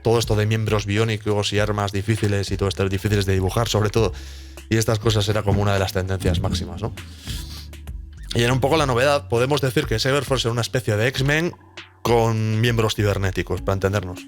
todo esto de miembros biónicos y armas difíciles y todo esto difíciles de dibujar, sobre todo. Y estas cosas era como una de las tendencias máximas, ¿no? Y en un poco la novedad, podemos decir que Cyberforce era una especie de X-Men con miembros cibernéticos, para entendernos.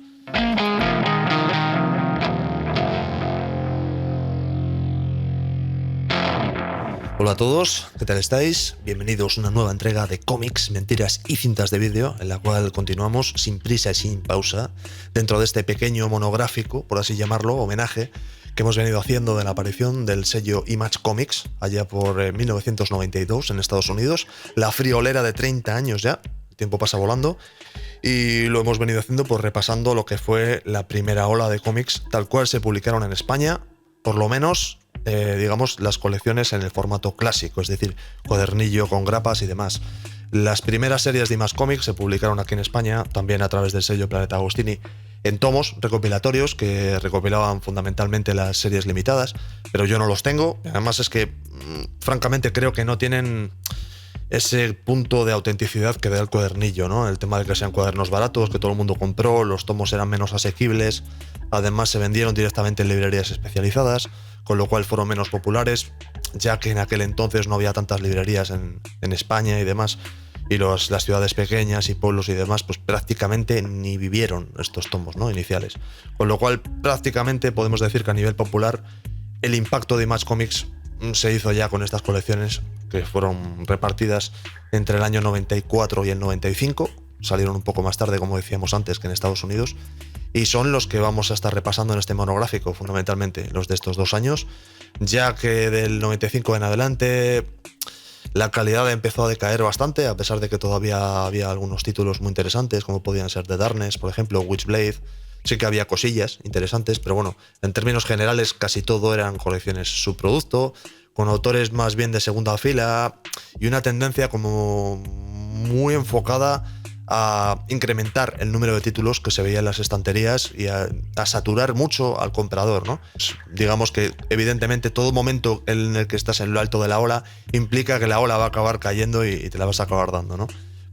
Hola a todos, ¿qué tal estáis? Bienvenidos a una nueva entrega de cómics, mentiras y cintas de vídeo, en la cual continuamos sin prisa y sin pausa dentro de este pequeño monográfico, por así llamarlo, homenaje que hemos venido haciendo de la aparición del sello Image Comics allá por 1992 en Estados Unidos, la friolera de 30 años ya, el tiempo pasa volando, y lo hemos venido haciendo pues repasando lo que fue la primera ola de cómics tal cual se publicaron en España, por lo menos digamos las colecciones en el formato clásico, es decir, cuadernillo con grapas y demás. Las primeras series de Image Comics se publicaron aquí en España, también a través del sello Planeta Agostini, en tomos recopilatorios que recopilaban fundamentalmente las series limitadas, pero yo no los tengo. Además es que, francamente, creo que no tienen ese punto de autenticidad que da el cuadernillo, ¿no? El tema de que sean cuadernos baratos, que todo el mundo compró, los tomos eran menos asequibles, además se vendieron directamente en librerías especializadas, con lo cual fueron menos populares, ya que en aquel entonces no había tantas librerías en España y demás, y las ciudades pequeñas y pueblos y demás pues prácticamente ni vivieron estos tomos, ¿no?, iniciales, con lo cual prácticamente podemos decir que a nivel popular el impacto de Image Comics se hizo ya con estas colecciones que fueron repartidas entre el año 94 y el 95, salieron un poco más tarde, como decíamos antes, que en Estados Unidos, y son los que vamos a estar repasando en este monográfico, fundamentalmente los de estos 2 años, ya que del 95 en adelante la calidad empezó a decaer bastante, a pesar de que todavía había algunos títulos muy interesantes, como podían ser The Darkness, por ejemplo, Witchblade. Sí que había cosillas interesantes, pero bueno, en términos generales casi todo eran colecciones subproducto, con autores más bien de segunda fila y una tendencia como muy enfocada a incrementar el número de títulos que se veía en las estanterías y a saturar mucho al comprador, ¿no? Pues digamos que evidentemente todo momento en el que estás en lo alto de la ola implica que la ola va a acabar cayendo y te la vas a acabar dando, ¿no?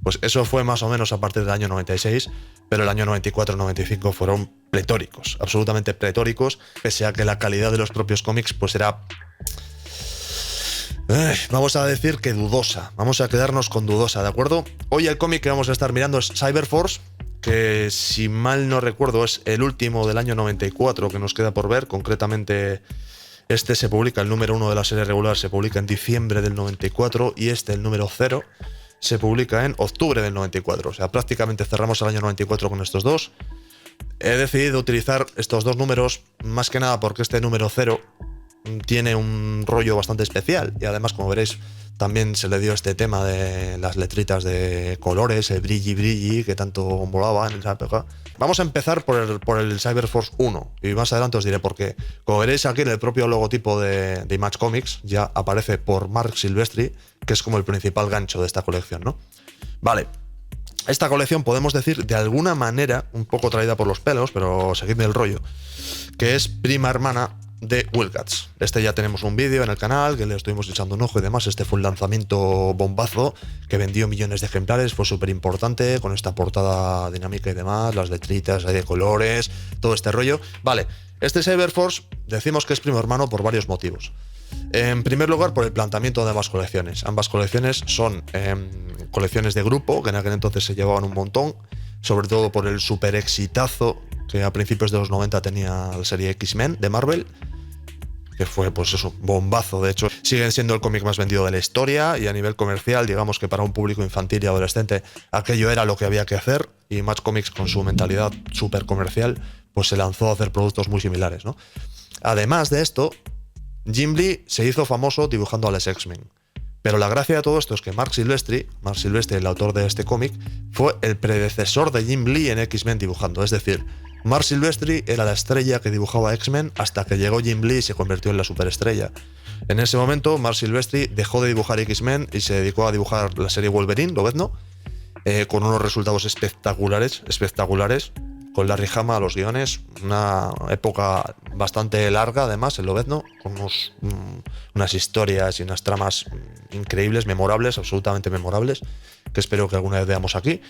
Pues eso fue más o menos a partir del año 96, pero el año 94-95 fueron pletóricos, absolutamente pletóricos, pese a que la calidad de los propios cómics pues era, vamos a decir que dudosa, vamos a quedarnos con dudosa, ¿de acuerdo? Hoy el cómic que vamos a estar mirando es Cyberforce, que si mal no recuerdo es el último del año 94 que nos queda por ver, concretamente este se publica, el número 1 de la serie regular se publica en diciembre del 94 y este, el número 0, se publica en octubre del 94, o sea, prácticamente cerramos el año 94 con estos dos. He decidido utilizar estos dos números más que nada porque este número 0 tiene un rollo bastante especial y además, como veréis, también se le dio este tema de las letritas de colores, el brilli que tanto molaba en esa época. Vamos a empezar por el Cyberforce 1 y más adelante os diré por qué. Como veréis aquí en el propio logotipo de Image Comics ya aparece por Marc Silvestri, que es como el principal gancho de esta colección, ¿no? Vale, esta colección podemos decir de alguna manera, un poco traída por los pelos, pero seguidme el rollo, que es prima hermana de Wildcats. Este ya tenemos un vídeo en el canal que le estuvimos echando un ojo y demás. Este fue un lanzamiento bombazo que vendió millones de ejemplares, fue súper importante con esta portada dinámica y demás, las letritas de colores, todo este rollo. Vale, este Cyberforce decimos que es primo hermano por varios motivos. En primer lugar, por el planteamiento de ambas colecciones. Ambas colecciones son colecciones de grupo, que en aquel entonces se llevaban un montón, sobre todo por el super exitazo que a principios de los 90 tenía la serie X-Men de Marvel, que fue, pues eso, bombazo. De hecho, siguen siendo el cómic más vendido de la historia y a nivel comercial, digamos que para un público infantil y adolescente aquello era lo que había que hacer, y Image Comics, con su mentalidad súper comercial, pues se lanzó a hacer productos muy similares, ¿no? Además de esto, Jim Lee se hizo famoso dibujando a los X-Men. Pero la gracia de todo esto es que Marc Silvestri, el autor de este cómic, fue el predecesor de Jim Lee en X-Men dibujando. Es decir, Marc Silvestri era la estrella que dibujaba X-Men hasta que llegó Jim Lee y se convirtió en la superestrella. En ese momento, Marc Silvestri dejó de dibujar X-Men y se dedicó a dibujar la serie Wolverine, Lobezno, con unos resultados espectaculares. con Larry Hama a los guiones, una época bastante larga además en Lobezno, con unas historias y unas tramas increíbles, memorables, absolutamente memorables, que espero que alguna vez veamos aquí.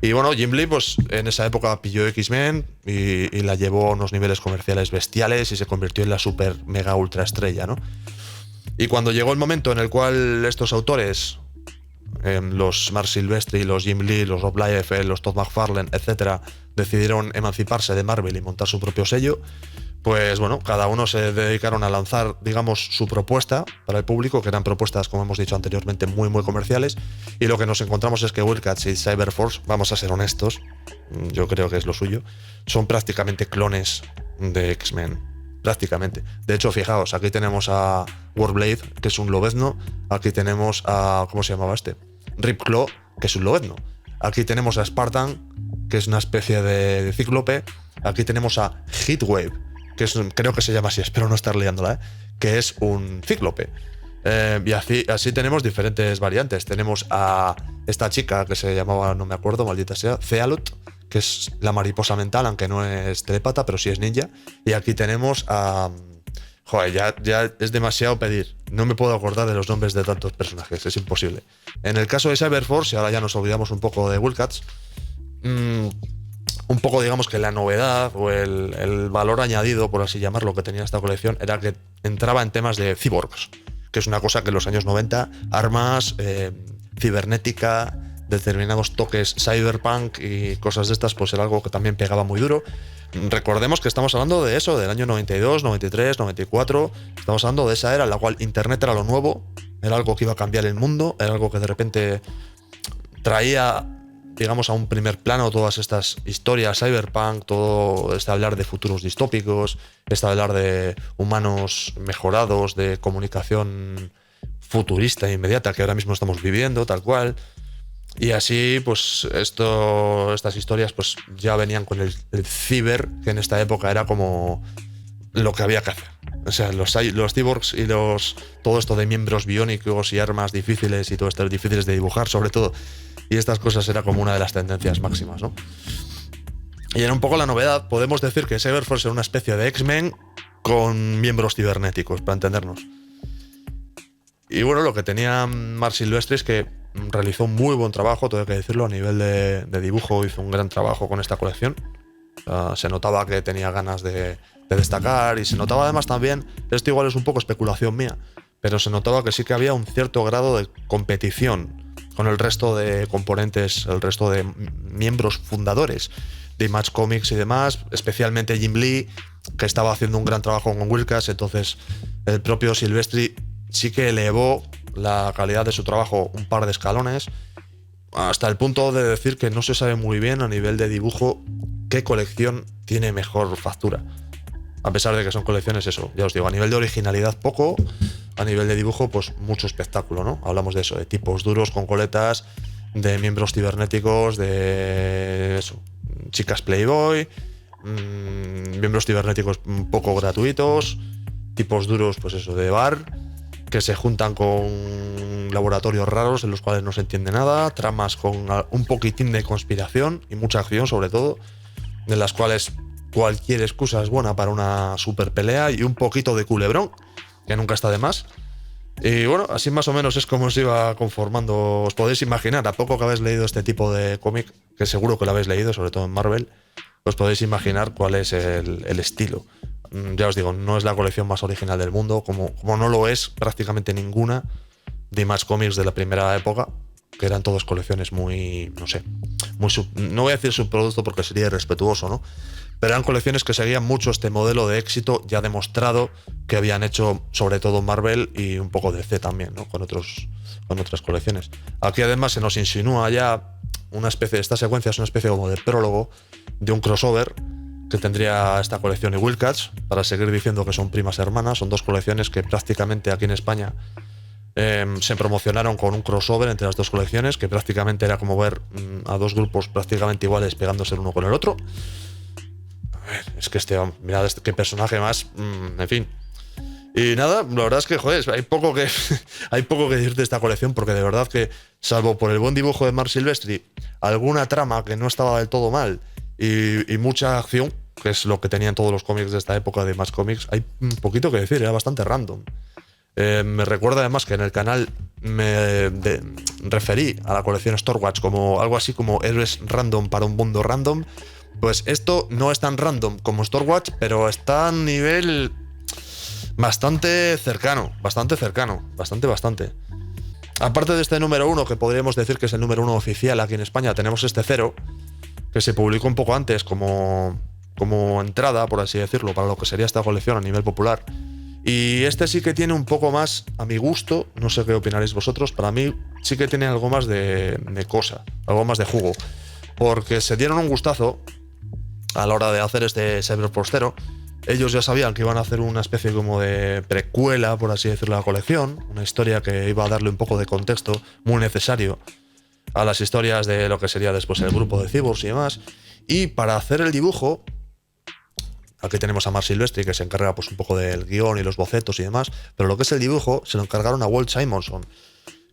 Y bueno, Jim Lee pues en esa época pilló X-Men y la llevó a unos niveles comerciales bestiales y se convirtió en la super mega ultra estrella, ¿no? Y cuando llegó el momento en el cual estos autores, los Marc Silvestri, los Jim Lee, los Rob Liefeld, los Todd McFarlane, etcétera, decidieron emanciparse de Marvel y montar su propio sello, pues bueno, cada uno se dedicaron a lanzar, digamos, su propuesta para el público, que eran propuestas, como hemos dicho anteriormente, muy muy comerciales, y lo que nos encontramos es que Wildcats y Cyberforce, vamos a ser honestos, yo creo que es lo suyo, son prácticamente clones de X-Men. Prácticamente. De hecho, fijaos, aquí tenemos a Warblade, que es un lobezno. Aquí tenemos a... ¿cómo se llamaba este? Ripclaw, que es un lobezno. Aquí tenemos a Spartan, que es una especie de cíclope. Aquí tenemos a Heatwave, que es creo que se llama así, espero no estar liándola, que es un cíclope. Y así tenemos diferentes variantes. Tenemos a esta chica que se llamaba, no me acuerdo, maldita sea, Cealot, que es la mariposa mental, aunque no es telépata, pero sí es ninja. Y aquí tenemos a... Joder, ya es demasiado pedir. No me puedo acordar de los nombres de tantos personajes, es imposible. En el caso de Cyberforce, y ahora ya nos olvidamos un poco de Wildcats, un poco digamos que la novedad o el valor añadido, por así llamarlo, que tenía esta colección era que entraba en temas de cyborgs, que es una cosa que en los años 90, armas, cibernética, determinados toques cyberpunk y cosas de estas, pues era algo que también pegaba muy duro. Recordemos que estamos hablando de eso, del año 92, 93, 94, estamos hablando de esa era en la cual internet era lo nuevo, era algo que iba a cambiar el mundo, era algo que de repente traía, digamos, a un primer plano todas estas historias cyberpunk, todo este hablar de futuros distópicos, este hablar de humanos mejorados, de comunicación futurista e inmediata que ahora mismo estamos viviendo, tal cual. Y así, pues, estas historias pues ya venían con el ciber, que en esta época era como lo que había que hacer. O sea, los cyborgs y todo esto de miembros biónicos y armas difíciles y todo esto difíciles de dibujar, sobre todo. Y estas cosas era como una de las tendencias máximas, ¿no? Y era un poco la novedad. Podemos decir que Cyberforce era una especie de X-Men con miembros cibernéticos, para entendernos. Y bueno, lo que tenía Marc Silvestri es que realizó un muy buen trabajo, tengo que decirlo, a nivel de dibujo hizo un gran trabajo con esta colección. Se notaba que tenía ganas de destacar y se notaba además también, esto igual es un poco especulación mía, pero se notaba que sí que había un cierto grado de competición con el resto de componentes, el resto de miembros fundadores de Image Comics y demás, especialmente Jim Lee, que estaba haciendo un gran trabajo con Wildcats. Entonces el propio Silvestri sí que elevó la calidad de su trabajo un par de escalones, hasta el punto de decir que no se sabe muy bien a nivel de dibujo qué colección tiene mejor factura. A pesar de que son colecciones, eso, ya os digo, a nivel de originalidad poco, a nivel de dibujo pues mucho espectáculo, ¿no? Hablamos de eso, de tipos duros con coletas, de miembros cibernéticos, de eso, chicas Playboy, miembros cibernéticos un poco gratuitos, tipos duros, pues eso, de bar, que se juntan con laboratorios raros en los cuales no se entiende nada, tramas con un poquitín de conspiración y mucha acción sobre todo, en las cuales cualquier excusa es buena para una super pelea y un poquito de culebrón, que nunca está de más. Y bueno, así más o menos es como se iba conformando. Os podéis imaginar, a poco que habéis leído este tipo de cómic, que seguro que lo habéis leído, sobre todo en Marvel, os podéis imaginar cuál es el estilo. Ya os digo, no es la colección más original del mundo, como no lo es prácticamente ninguna de Image Comics de la primera época, que eran todas colecciones muy, no sé, no voy a decir subproducto porque sería irrespetuoso, ¿no? Pero eran colecciones que seguían mucho este modelo de éxito ya demostrado que habían hecho sobre todo Marvel y un poco DC también, ¿no? Con otras colecciones. Aquí además se nos insinúa ya una especie, esta secuencia es una especie como de prólogo de un crossover que tendría esta colección y Wildcats, para seguir diciendo que son primas hermanas. Son dos colecciones que prácticamente aquí en España se promocionaron con un crossover entre las dos colecciones, que prácticamente era como ver a dos grupos prácticamente iguales pegándose el uno con el otro. A ver, es que mirad qué personaje más, en fin. Y nada, la verdad es que, joder, hay poco que decir de esta colección, porque de verdad que, salvo por el buen dibujo de Marc Silvestri, alguna trama que no estaba del todo mal y mucha acción, que es lo que tenían todos los cómics de esta época de Image Comics. Hay un poquito que decir, era bastante random. Me recuerda además que en el canal referí a la colección Storewatch como algo así como héroes random para un mundo random. Pues esto no es tan random como Storewatch, pero está a un nivel bastante cercano. Bastante. Aparte de este número 1, que podríamos decir que es el número 1 oficial aquí en España, tenemos este 0, que se publicó un poco antes como entrada, por así decirlo, para lo que sería esta colección a nivel popular. Y este sí que tiene un poco más, a mi gusto, no sé qué opinaréis vosotros, para mí sí que tiene algo más de cosa, algo más de jugo. Porque se dieron un gustazo a la hora de hacer este Cyberforce 0. Ellos ya sabían que iban a hacer una especie como de precuela, por así decirlo, a la colección. Una historia que iba a darle un poco de contexto muy necesario a las historias de lo que sería después el grupo de cyborgs y demás. Y para hacer el dibujo, aquí tenemos a Mark Silvestri, que se encarga pues un poco del guión y los bocetos y demás, pero lo que es el dibujo se lo encargaron a Walt Simonson,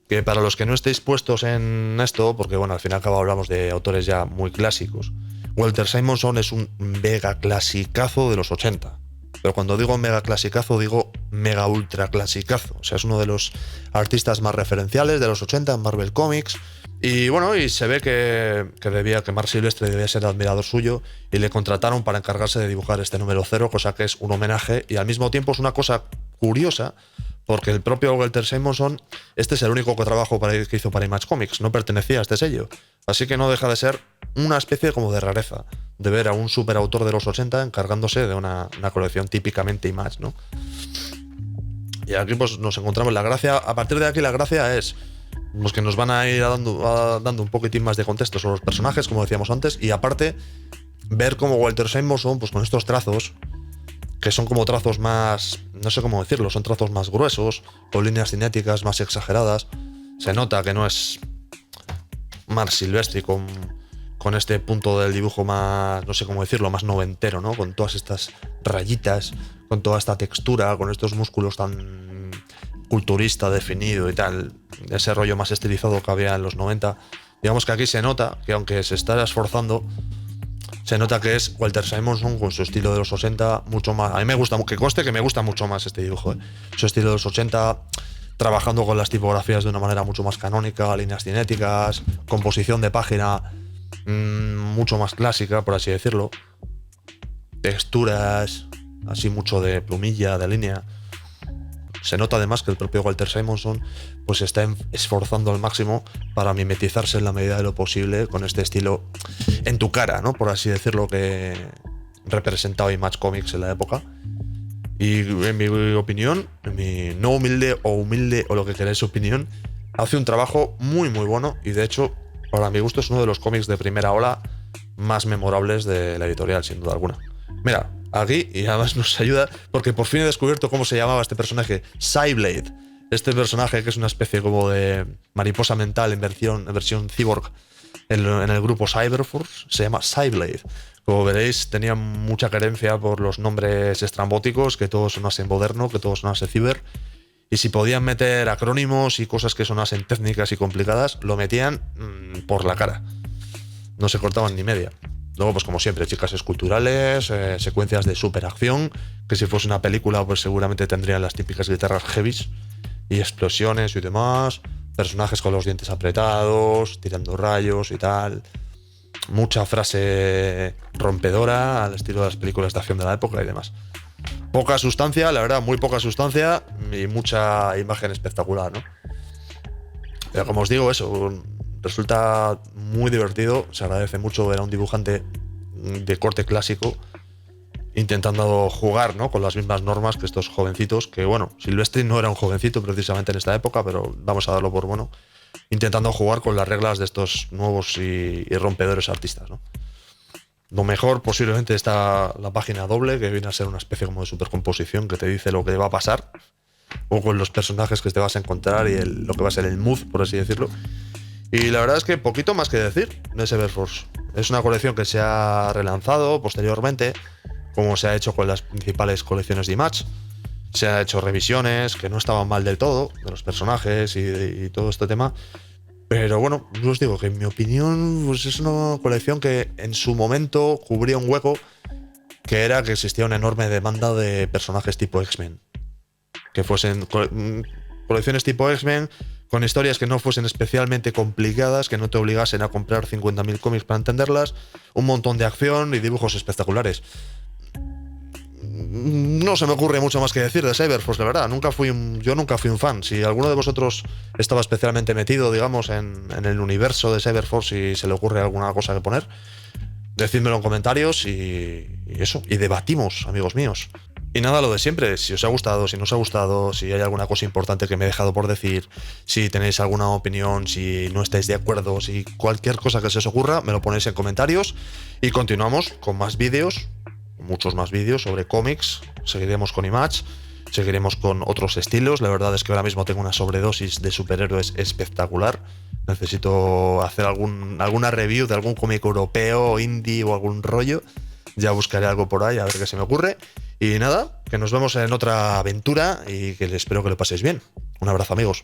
que para los que no estéis puestos en esto, porque bueno, al fin y al cabo hablamos de autores ya muy clásicos, Walter Simonson es un mega clasicazo de los 80. Pero cuando digo mega clasicazo, digo mega ultra clasicazo. O sea, es uno de los artistas más referenciales de los 80 en Marvel Comics. Y bueno, y se ve que Mark Silvestri debía ser admirador suyo y le contrataron para encargarse de dibujar este número 0, cosa que es un homenaje y al mismo tiempo es una cosa curiosa, porque el propio Walter Simonson, este es el único que hizo para Image Comics, no pertenecía a este sello. Así que no deja de ser una especie como de rareza, de ver a un superautor de los 80 encargándose de una colección típicamente Image, ¿no? Y aquí pues nos encontramos la gracia. A partir de aquí la gracia es los que nos van a ir dando un poquitín más de contexto sobre los personajes, como decíamos antes, y aparte ver cómo Walter Simonson, pues con estos trazos, que son como trazos más, no sé cómo decirlo, son trazos más gruesos, con líneas cinéticas más exageradas. Se nota que no es Mark Silvestri con este punto del dibujo más, no sé cómo decirlo, más noventero, ¿no? Con todas estas rayitas, con toda esta textura, con estos músculos tan culturista definido y tal, ese rollo más estilizado que había en los 90. Digamos que aquí se nota que aunque se está esforzando, se nota que es Walter Simonson con su estilo de los 80 mucho más. A mí me gusta, que conste que me gusta mucho más este dibujo, ¿eh? Su estilo de los 80, trabajando con las tipografías de una manera mucho más canónica, líneas cinéticas, composición de página mucho más clásica, por así decirlo, texturas, así mucho de plumilla, de línea. Se nota además que el propio Walter Simonson pues está esforzando al máximo para mimetizarse en la medida de lo posible con este estilo en tu cara, ¿no? Por así decirlo, que representaba Image Comics en la época. Y en mi opinión, en mi no humilde o lo que queráis opinión, hace un trabajo muy muy bueno y de hecho, para mi gusto, es uno de los cómics de primera ola más memorables de la editorial, sin duda alguna. Mira, aquí, y además nos ayuda, porque por fin he descubierto cómo se llamaba este personaje, Cyblade. Este personaje que es una especie como de mariposa mental en versión cyborg en el grupo Cyberforce, se llama Cyblade. Como veréis, tenía mucha carencia por los nombres estrambóticos, que todo sonase moderno, que todo sonase ciber. Y si podían meter acrónimos y cosas que sonasen técnicas y complicadas, lo metían por la cara. No se cortaban ni media. Luego, pues como siempre, chicas esculturales, secuencias de superacción, que si fuese una película, pues seguramente tendrían las típicas guitarras heavies y explosiones y demás. Personajes con los dientes apretados, tirando rayos y tal. Mucha frase rompedora al estilo de las películas de acción de la época y demás. Poca sustancia, la verdad, muy poca sustancia y mucha imagen espectacular, ¿no? Pero como os digo, eso resulta muy divertido. Se agradece mucho ver a un dibujante de corte clásico intentando jugar, ¿no?, con las mismas normas que estos jovencitos, que bueno, Silvestri no era un jovencito precisamente en esta época, pero vamos a darlo por bueno, intentando jugar con las reglas de estos nuevos y rompedores artistas, ¿no? Lo mejor posiblemente está la página doble, que viene a ser una especie como de supercomposición que te dice lo que va a pasar, o con los personajes que te vas a encontrar y lo que va a ser el mood, por así decirlo. Y la verdad es que poquito más que decir de Cyberforce. Es una colección que se ha relanzado posteriormente, como se ha hecho con las principales colecciones de Image. Se ha hecho revisiones que no estaban mal del todo, de los personajes y todo este tema. Pero bueno, yo os digo que en mi opinión pues es una colección que en su momento cubría un hueco, que era que existía una enorme demanda de personajes tipo X-Men. Que fuesen colecciones tipo X-Men con historias que no fuesen especialmente complicadas, que no te obligasen a comprar 50.000 cómics para entenderlas, un montón de acción y dibujos espectaculares. No se me ocurre mucho más que decir de Cyberforce, la verdad. Yo nunca fui un fan. Si alguno de vosotros estaba especialmente metido, digamos, en el universo de Cyberforce y se le ocurre alguna cosa que poner, decídmelo en comentarios y eso. Y debatimos, amigos míos. Y nada, lo de siempre. Si os ha gustado, si no os ha gustado, si hay alguna cosa importante que me he dejado por decir, si tenéis alguna opinión, si no estáis de acuerdo, si cualquier cosa que se os ocurra, me lo ponéis en comentarios. Y continuamos con más vídeos, muchos más vídeos sobre cómics. Seguiremos con Image, seguiremos con otros estilos. La verdad es que ahora mismo tengo una sobredosis de superhéroes espectacular. Necesito hacer alguna review de algún cómic europeo, indie o algún rollo. Ya buscaré algo por ahí a ver qué se me ocurre. Y nada, que nos vemos en otra aventura y que espero que lo paséis bien. Un abrazo, amigos.